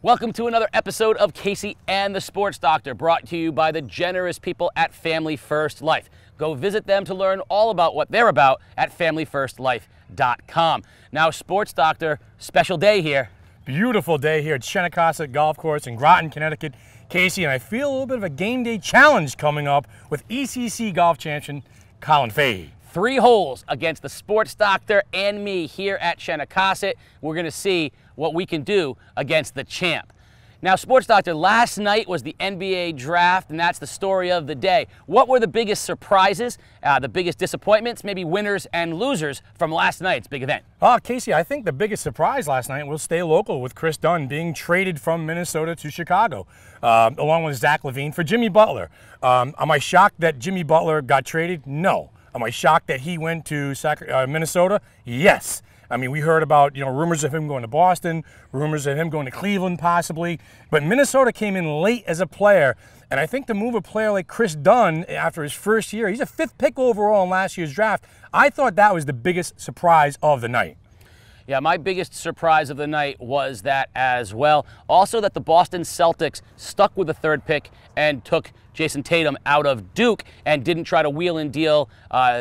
Welcome to another episode of Casey and the Sports Doctor, brought to you by the generous people at Family First Life. Go visit them to learn all about what they're about at familyfirstlife.com. Now, Sports Doctor, special day here. Beautiful day here at Shenecasset Golf Course in Groton, Connecticut. Casey, and I feel a little bit of a game day challenge coming up with ECC golf champion Colin Fahey. 3 holes against the Sports Doctor and me here at Shenecasset. We're going to see what we can do against the champ. Now, Sports Doctor, last night was the NBA draft, and that's the story of the day. What were the biggest surprises, the biggest disappointments, maybe winners and losers from last night's big event? Casey, I think the biggest surprise last night was stay local with Chris Dunn being traded from Minnesota to Chicago, along with Zach LaVine for Jimmy Butler. Am I shocked that Jimmy Butler got traded? No. Am I shocked that he went to Minnesota? Yes. I mean, we heard about, rumors of him going to Boston, rumors of him going to Cleveland possibly, but Minnesota came in late as a player, and I think to move a player like Chris Dunn after his first year, he's a 5th pick overall in last year's draft. I thought that was the biggest surprise of the night. Yeah, my biggest surprise of the night was that as well. Also that the Boston Celtics stuck with the 3rd pick and took Jason Tatum out of Duke and didn't try to wheel and deal.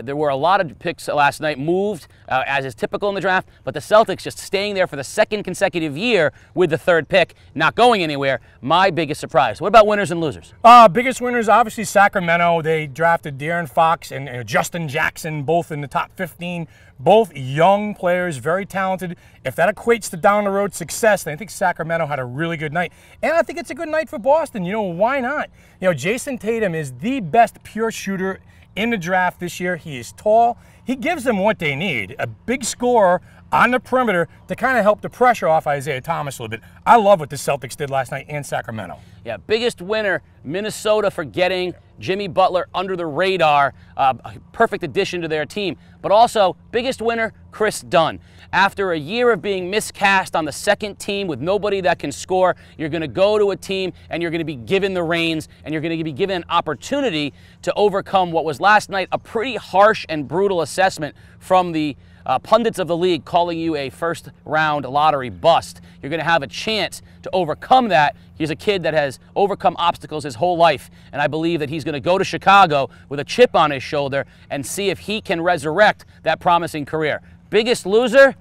There were a lot of picks last night moved, as is typical in the draft, but the Celtics just staying there for the 2nd consecutive year with the 3rd pick, not going anywhere. My biggest surprise. What about winners and losers? Biggest winners, obviously Sacramento. They drafted De'Aaron Fox and Justin Jackson, both in the top 15. Both young players, very talented. If that equates to down the road success, then I think Sacramento had a really good night. And I think it's a good night for Boston. Why not? Jason Tatum is the best pure shooter in the draft this year. He is tall. He gives them what they need, a big scorer on the perimeter to kind of help the pressure off Isaiah Thomas a little bit. I love what the Celtics did last night in Sacramento. Yeah, biggest winner, Minnesota, for getting Jimmy Butler under the radar. A perfect addition to their team. But also, biggest winner, Chris Dunn. After a year of being miscast on the 2nd team with nobody that can score, you're going to go to a team and you're going to be given the reins and you're going to be given an opportunity to overcome what was last night a pretty harsh and brutal assessment from the pundits of the league, calling you a first-round lottery bust. You're going to have a chance to overcome that. He's a kid that has overcome obstacles his whole life, and I believe that he's going to go to Chicago with a chip on his shoulder and see if he can resurrect that promising career. Biggest loser?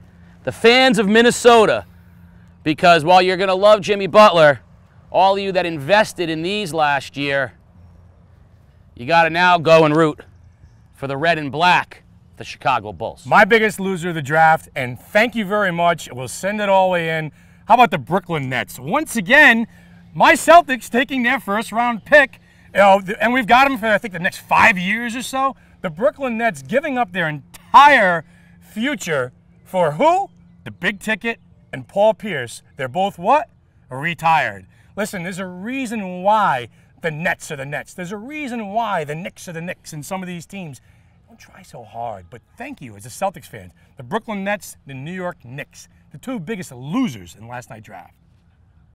The fans of Minnesota, because while you're going to love Jimmy Butler, all of you that invested in these last year, you got to now go and root for the red and black, the Chicago Bulls. My biggest loser of the draft, and thank you very much. We'll send it all the way in. How about the Brooklyn Nets? Once again, my Celtics taking their 1st-round pick, and we've got them for, I think, the next 5 years or so. The Brooklyn Nets giving up their entire future for who? The big ticket and Paul Pierce. They're both what? Retired. Listen, there's a reason why the Nets are the Nets. There's a reason why the Knicks are the Knicks in some of these teams. Don't try so hard, but thank you as a Celtics fan. The Brooklyn Nets, the New York Knicks, the 2 biggest losers in last night's draft.